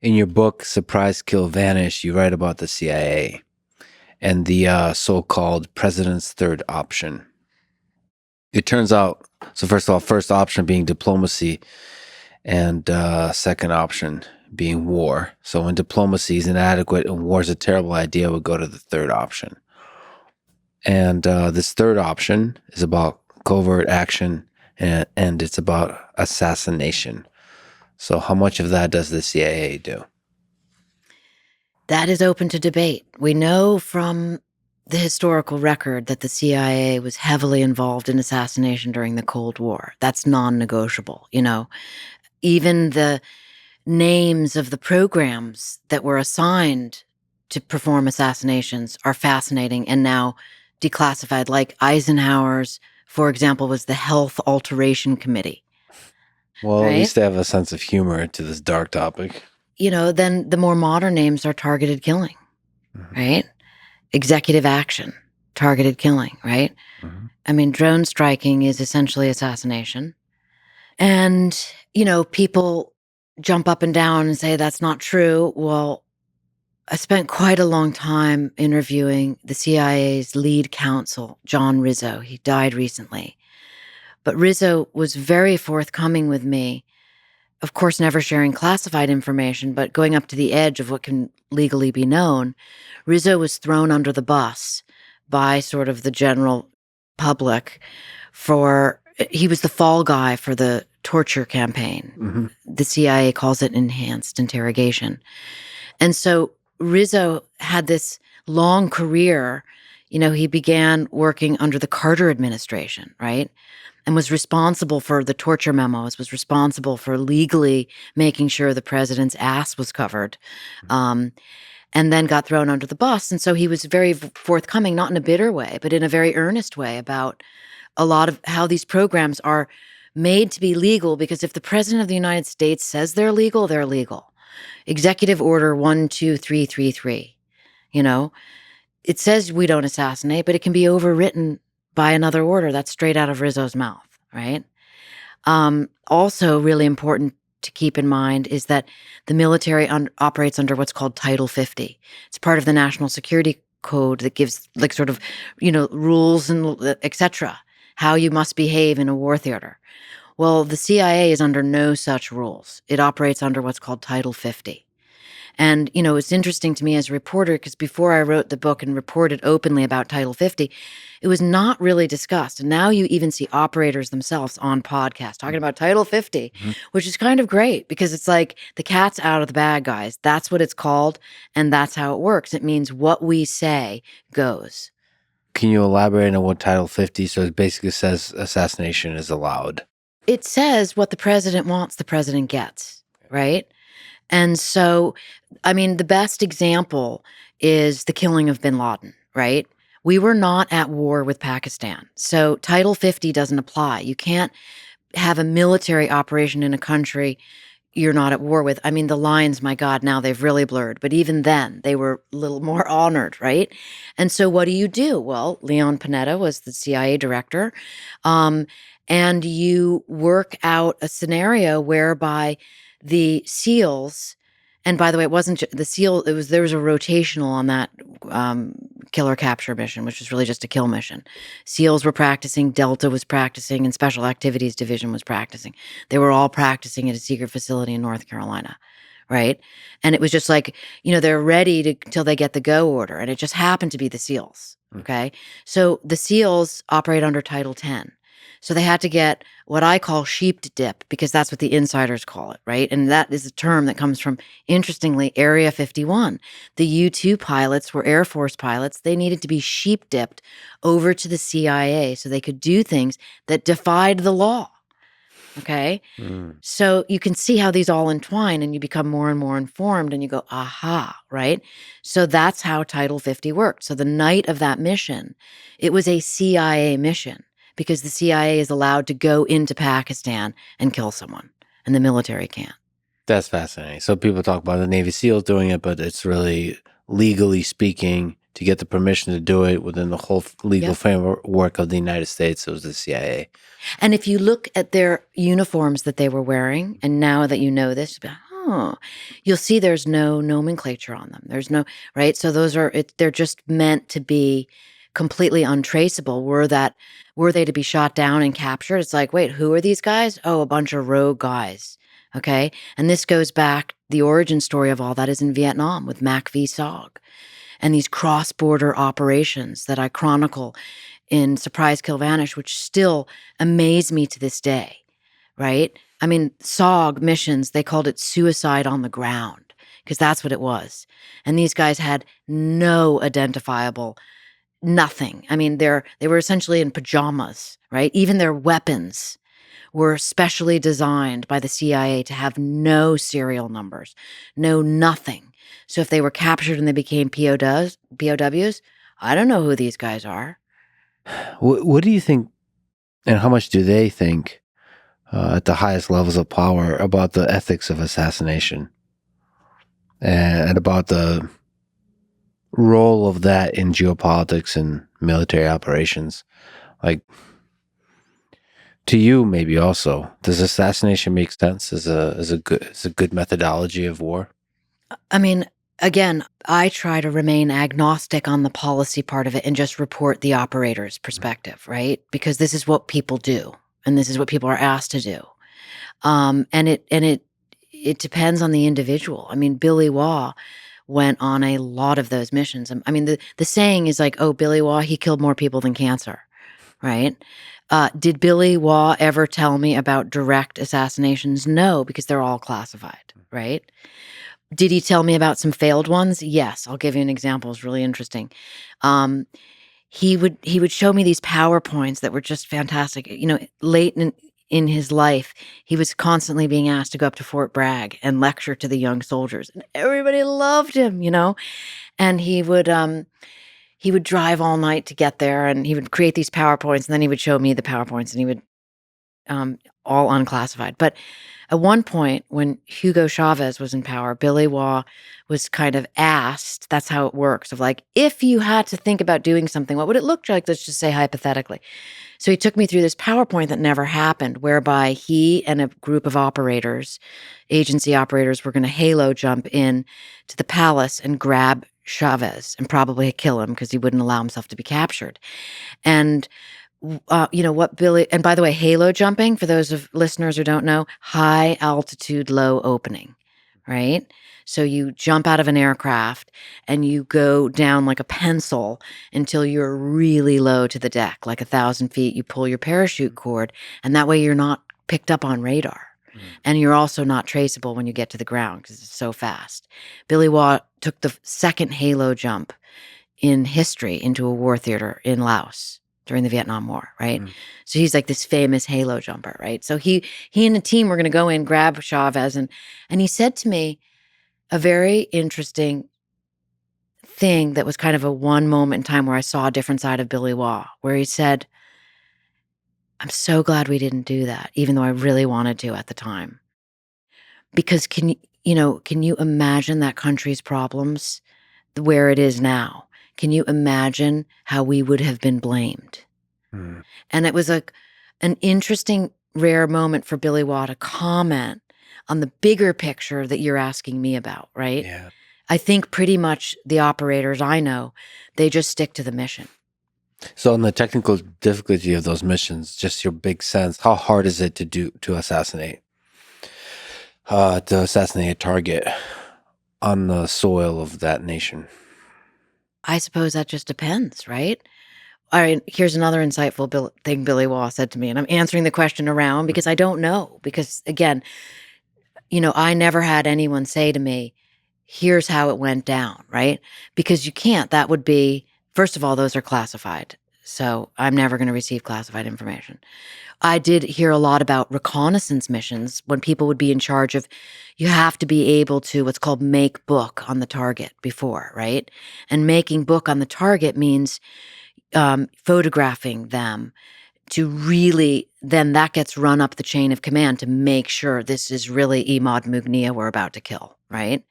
In your book, Surprise, Kill, Vanish, you write about the CIA and the so-called president's third option. It turns out, so first of all, first option being diplomacy and second option being war. So when diplomacy is inadequate and war is a terrible idea, we'll go to the third option. And this third option is about covert action and it's about assassination. So how much of that does the CIA do? That is open to debate. We know from the historical record that the CIA was heavily involved in assassination during the Cold War. That's non-negotiable, Even the names of the programs that were assigned to perform assassinations are fascinating and now declassified. Like Eisenhower's, for example, was the Health Alteration Committee. Well, Right? at least they have a sense of humor to this dark topic. Then the more modern names are targeted killing, right? Executive action, targeted killing, right? Mm-hmm. I mean, drone striking is essentially assassination. And, people jump up and down and say that's not true. Well, I spent quite a long time interviewing the CIA's lead counsel, John Rizzo. He died recently. But Rizzo was very forthcoming with me, of course, never sharing classified information, but going up to the edge of what can legally be known. Rizzo was thrown under the bus by sort of the general public he was the fall guy for the torture campaign. Mm-hmm. The CIA calls it enhanced interrogation. And so Rizzo had this long career. He began working under the Carter administration, right? And was responsible for the torture memos, was responsible for legally making sure the president's ass was covered, and then got thrown under the bus. And so he was very forthcoming, not in a bitter way, but in a very earnest way about a lot of how these programs are made to be legal, because if the president of the United States says they're legal, they're legal. Executive Order 12333, it says we don't assassinate, but it can be overwritten by another order. That's straight out of Rizzo's mouth, right? Also really important to keep in mind is that the military operates under what's called Title 50. It's part of the National Security Code that gives rules and et cetera, how you must behave in a war theater. Well, the CIA is under no such rules. It operates under what's called Title 50. And, it's interesting to me as a reporter, because before I wrote the book and reported openly about Title 50, it was not really discussed. And now you even see operators themselves on podcasts talking about Title 50, which is kind of great because it's like the cat's out of the bag, guys. That's what it's called. And that's how it works. It means what we say goes. Can you elaborate on what Title 50? So it basically says assassination is allowed. It says what the president wants, the president gets, right? And so, the best example is the killing of bin Laden, right? We were not at war with Pakistan. So Title 50 doesn't apply. You can't have a military operation in a country you're not at war with. The lines, my God, now they've really blurred. But even then, they were a little more honored, right? And so what do? Well, Leon Panetta was the CIA director. And you work out a scenario whereby the SEALs, and by the way, it wasn't the SEAL, there was a rotational on that killer capture mission, which was really just a kill mission. SEALs were practicing, Delta was practicing, and Special Activities Division was practicing. They were all practicing at a secret facility in North Carolina, right? And it was just like, they're ready till they get the go order. And it just happened to be the SEALs, okay? So the SEALs operate under Title 10. So they had to get what I call sheep dip, because that's what the insiders call it, right? And that is a term that comes from, interestingly, Area 51. The U-2 pilots were Air Force pilots. They needed to be sheep dipped over to the CIA so they could do things that defied the law, okay? So you can see how these all entwine and you become more and more informed and you go, aha, right? So that's how Title 50 worked. So the night of that mission, it was a CIA mission, because the CIA is allowed to go into Pakistan and kill someone, and the military can't. That's fascinating. So people talk about the Navy SEALs doing it, but it's really, legally speaking, to get the permission to do it within the whole legal framework of the United States, it was the CIA. And if you look at their uniforms that they were wearing, and now that you know this, oh, you'll see there's no nomenclature on them. There's no, right? So they're just meant to be completely untraceable. Were they to be shot down and captured? It's like, wait, who are these guys? Oh, a bunch of rogue guys. Okay. And this goes back, the origin story of all that is in Vietnam with Mac v. SOG and these cross border operations that I chronicle in Surprise, Kill, Vanish, which still amaze me to this day, right? I mean, SOG missions, they called it suicide on the ground because that's what it was. And these guys had no identifiable nothing. I mean, they were essentially in pajamas, right? Even their weapons were specially designed by the CIA to have no serial numbers, no nothing. So if they were captured and they became POWs, I don't know who these guys are. What do you think, and how much do they think at the highest levels of power about the ethics of assassination and about the role of that in geopolitics and military operations? Like, to you, maybe also, does assassination make sense as a good methodology of war? I mean, again, I try to remain agnostic on the policy part of it and just report the operator's perspective, right? Because this is what people do, and this is what people are asked to do. And it depends on the individual. I mean, Billy Waugh went on a lot of those missions. I mean, the saying is like, "Oh, Billy Waugh, he killed more people than cancer," right? Did Billy Waugh ever tell me about direct assassinations? No, because they're all classified, right? Did he tell me about some failed ones? Yes. I'll give you an example. It's really interesting. Um, he would show me these PowerPoints that were just fantastic. You know, late in his life, he was constantly being asked to go up to Fort Bragg and lecture to the young soldiers, and everybody loved him. And he would drive all night to get there, and he would create these PowerPoints, and then he would show me the PowerPoints, and he would all unclassified. But at one point, when Hugo Chavez was in power, Billy Waugh was kind of asked, that's how it works, of like, if you had to think about doing something, what would it look like? Let's just say hypothetically. So he took me through this PowerPoint that never happened, whereby he and a group of operators, agency operators, were going to halo jump in to the palace and grab Chavez and probably kill him because he wouldn't allow himself to be captured. And what Billy, and by the way, halo jumping, for those of listeners who don't know, high altitude, low opening, right? So you jump out of an aircraft and you go down like a pencil until you're really low to the deck, like 1,000 feet. You pull your parachute cord, and that way you're not picked up on radar. And you're also not traceable when you get to the ground because it's so fast. Billy Waugh took the second halo jump in history into a war theater in Laos during the Vietnam War, right? So he's like this famous halo jumper, right? So he and the team were going to go in, grab Chavez, and he said to me a very interesting thing that was kind of a one moment in time where I saw a different side of Billy Waugh, where he said, "I'm so glad we didn't do that, even though I really wanted to at the time." Because can you imagine that country's problems where it is now? Can you imagine how we would have been blamed? And it was an interesting, rare moment for Billy Waugh to comment on the bigger picture that you're asking me about, right? Yeah. I think pretty much the operators I know, they just stick to the mission. So, on the technical difficulty of those missions, just your big sense, how hard is it to assassinate a target on the soil of that nation? I suppose that just depends, right? All right, here's another insightful thing Billy Waugh said to me, and I'm answering the question around because I don't know. Because again, I never had anyone say to me, here's how it went down, right? Because you can't. That would be, first of all, those are classified. So I'm never going to receive classified information. I did hear a lot about reconnaissance missions when people would be in charge of, you have to be able to what's called make book on the target before, right? And making book on the target means photographing them to really, then that gets run up the chain of command to make sure this is really Imad Mugnia we're about to kill, right?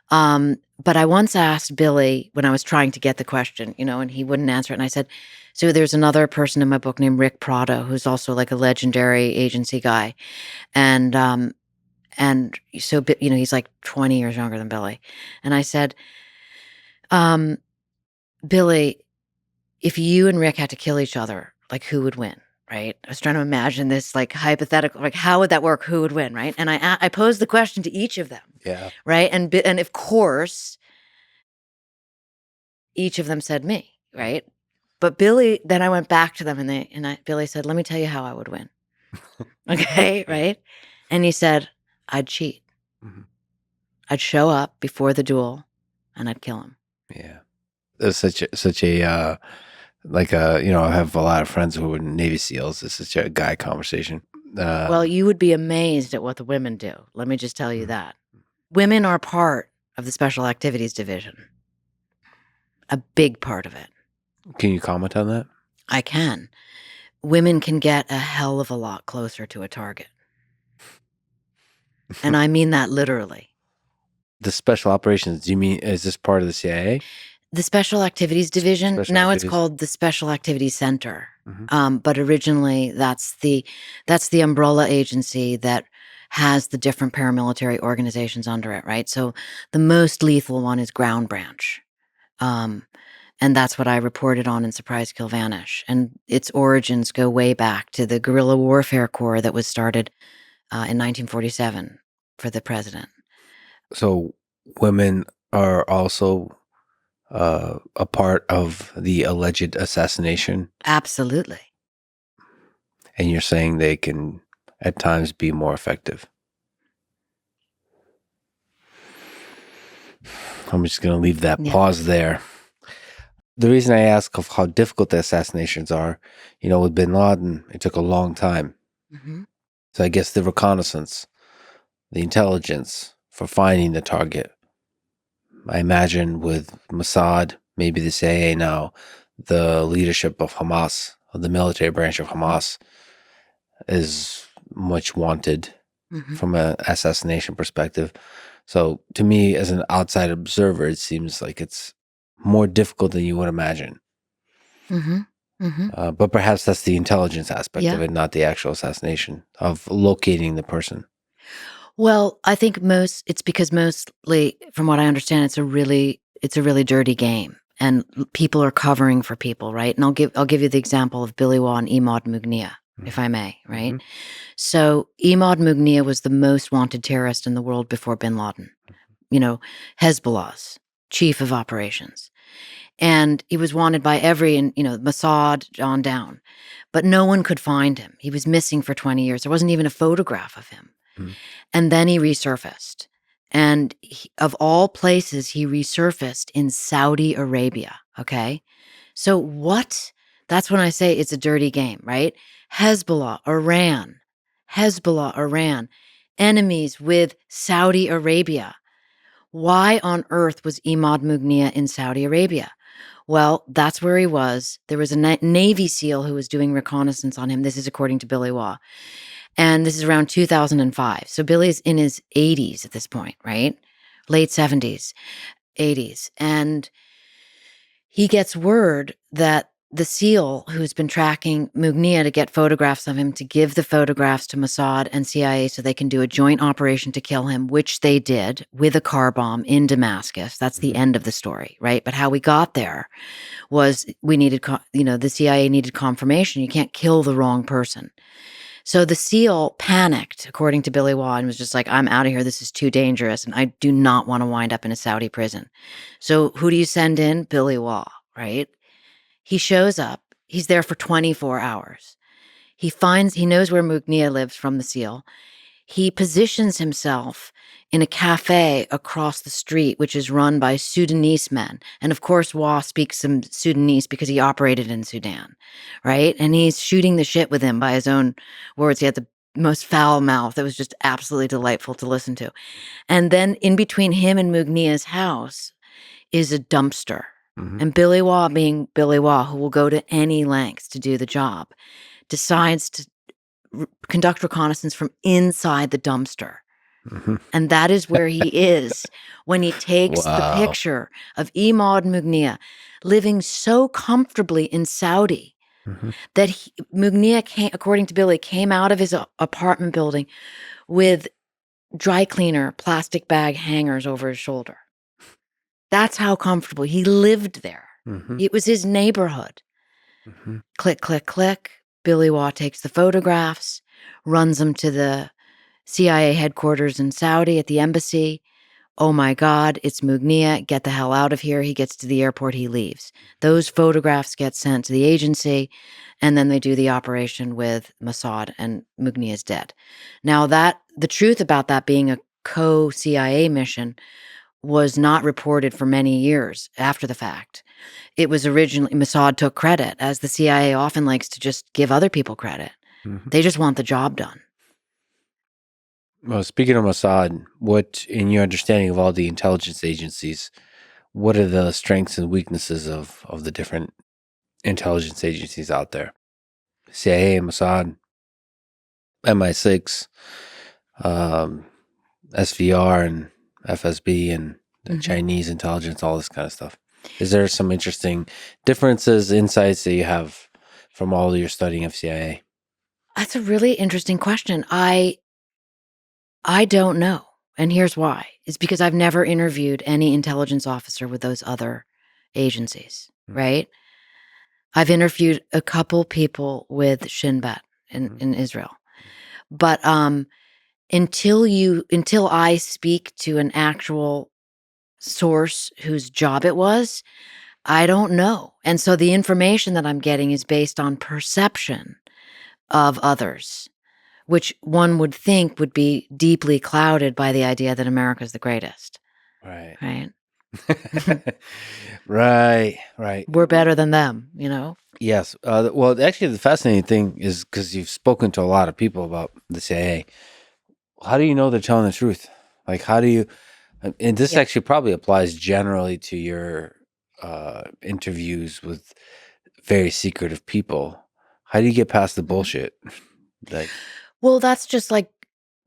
But I once asked Billy when I was trying to get the question, and he wouldn't answer it. And I said, so there's another person in my book named Rick Prado, who's also like a legendary agency guy. And And so, he's like 20 years younger than Billy. And I said, Billy, if you and Rick had to kill each other, like, who would win? Right? I was trying to imagine this like hypothetical, like, how would that work? Who would win? Right? And I posed the question to each of them. Yeah. Right? And of course, each of them said me. Right? But Billy, then I went back to them, and Billy said, "Let me tell you how I would win." Okay, right? And he said, "I'd cheat. Mhm. I'd show up before the duel, and I'd kill him." Yeah. There's such a like I have a lot of friends who are Navy SEALs. It's such a guy conversation. Well, you would be amazed at what the women do. Let me just tell you Mm. that. Women are part of the Special Activities Division. A big part of it. Can you comment on that? I can. Women can get a hell of a lot closer to a target. And I mean that literally. The special operations, do you mean, is this part of the CIA? The Special Activities Division, Special now it's Activities. called the Special Activities Center. Mhm. But originally that's the umbrella agency that has the different paramilitary organizations under it, right? So the most lethal one is Ground Branch. And that's what I reported on in Surprise Kill Vanish. And its origins go way back to the Guerrilla Warfare Corps that was started in 1947 for the president. So women are also a part of the alleged assassination, Absolutely. and you're saying they can at times be more effective. I'm just going to leave that Yeah. pause there. The reason I ask of how difficult the assassinations are, with bin Laden, it took a long time. Mm-hmm. So I guess the reconnaissance, the intelligence for finding the target, I imagine with Mossad, maybe the CIA now, the leadership of Hamas, of the military branch of Hamas, is much wanted Mm-hmm. from an assassination perspective. So to me, as an outside observer, it seems like it's more difficult than you would imagine. Mm-hmm. Mm-hmm. But perhaps that's the intelligence aspect of Yeah. it, not the actual assassination, of locating the person. Well, I think it's because mostly, from what I understand, it's a really dirty game, and people are covering for people, right? And I'll give you the example of Billy Waugh and Imad Mugnia, if I may, right? Mhm. So Imad Mugnia was the most wanted terrorist in the world before Bin Laden, Hezbollah's chief of operations, and he was wanted by Mossad on down, but no one could find him. He was missing for 20 years. There wasn't even a photograph of him. Mhm. And then he resurfaced. And of all places, he resurfaced in Saudi Arabia. Okay. So what? That's when I say it's a dirty game, right? Hezbollah, Iran, enemies with Saudi Arabia. Why on earth was Imad Mugnia in Saudi Arabia? Well, that's where he was. There was a Navy SEAL who was doing reconnaissance on him. This is according to Billy Waugh. And this is around 2005. So Billy's in his 80s at this point, right? Late 70s, 80s. And he gets word that the SEAL who's been tracking Mugnia to get photographs of him, to give the photographs to Mossad and CIA so they can do a joint operation to kill him, which they did with a car bomb in Damascus. That's the end of the story, right? But how we got there was we needed, the CIA needed confirmation. You can't kill the wrong person. So the SEAL panicked, according to Billy Waugh, and was just like, "I'm out of here. This is too dangerous. And I do not want to wind up in a Saudi prison." So who do you send in? Billy Waugh, right? He shows up. He's there for 24 hours. He knows where Mugnia lives from the SEAL. He positions himself in a cafe across the street, which is run by Sudanese men. And of course, Waugh speaks some Sudanese because he operated in Sudan, right? And he's shooting the shit with him by his own words. He had the most foul mouth. It was just absolutely delightful to listen to. And then in between him and Mugnia's house is a dumpster. Mhm. And Billy Waugh, being Billy Waugh, who will go to any lengths to do the job, decides to conduct reconnaissance from inside the dumpster. Mhm. And that is where he is when he takes the Wow. picture of Imad Mugnia living so comfortably in Saudi Mhm. that Mugnia, according to Billy, came out of his apartment building with dry cleaner plastic bag hangers over his shoulder. That's how comfortable he lived there. Mm-hmm. It was his neighborhood. Mm-hmm. Click, click, click. Billy Waugh takes the photographs, runs them to the CIA headquarters in Saudi at the embassy. Oh my God, it's Mugnia. Get the hell out of here. He gets to the airport, he leaves. Those photographs get sent to the agency, and then they do the operation with Mossad, and Mugnia is dead. Now, the truth about that being a co-CIA mission was not reported for many years after the fact. It was originally, Mossad took credit, as the CIA often likes to just give other people credit. Mm-hmm. They just want the job done. Well, speaking of Mossad, what, in your understanding of all the intelligence agencies, what are the strengths and weaknesses of the different intelligence agencies out there? CIA, Mossad, MI6, SVR, and FSB, and the Chinese intelligence, all this kind of stuff. Is there some interesting differences, insights that you have from all your studying of CIA? That's a really interesting question. I don't know. And here's why. It's because I've never interviewed any intelligence officer with those other agencies, right? I've interviewed a couple people with Shin Bet in Israel. But until I speak to an actual source whose job it was, I don't know. And so the information that I'm getting is based on perception of others, which one would think would be deeply clouded by the idea that America's the greatest. Right. Right. Right. We're better than them, you know? Yes. Well, actually, the fascinating thing is because you've spoken to a lot of people about the CIA. How do you know they're telling the truth? Like, how do you? And this Yeah. actually probably applies generally to your interviews with very secretive people. How do you get past the bullshit? Like, Well, that's just like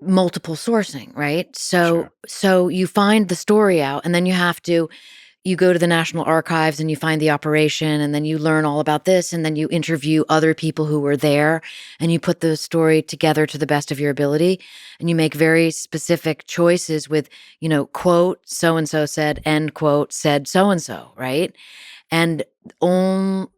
multiple sourcing, right? Sure. So you find the story out, and then you go to the National Archives and you find the operation, and then you learn all about this, and then you interview other people who were there, and you put the story together to the best of your ability, and you make very specific choices with, quote, so and so said, end quote, said so and so, right? And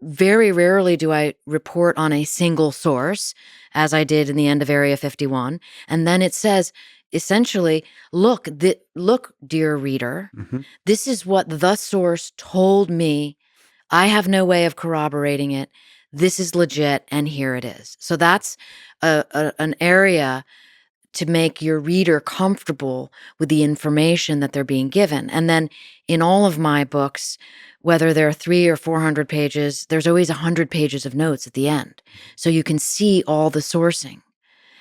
very rarely do I report on a single source, as I did in the end of Area 51. And then it says, essentially, look, dear reader, this is what the source told me. I have no way of corroborating it. This is legit, and here it is. So that's an area to make your reader comfortable with the information that they're being given. And then in all of my books, whether they're 300 or 400 pages, there's always 100 pages of notes at the end. So you can see all the sourcing,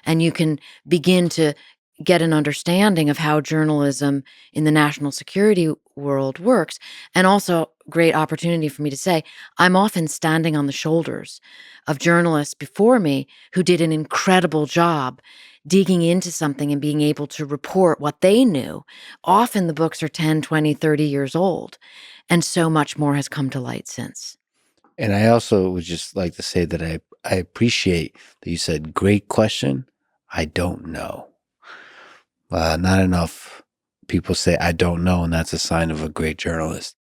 and you can begin to get an understanding of how journalism in the national security world works. And also, great opportunity for me to say, I'm often standing on the shoulders of journalists before me who did an incredible job digging into something and being able to report what they knew. Often the books are 10, 20, 30 years old, and so much more has come to light since. And I also would just like to say that I appreciate that you said, great question. I don't know. Not enough people say, I don't know. And that's a sign of a great journalist.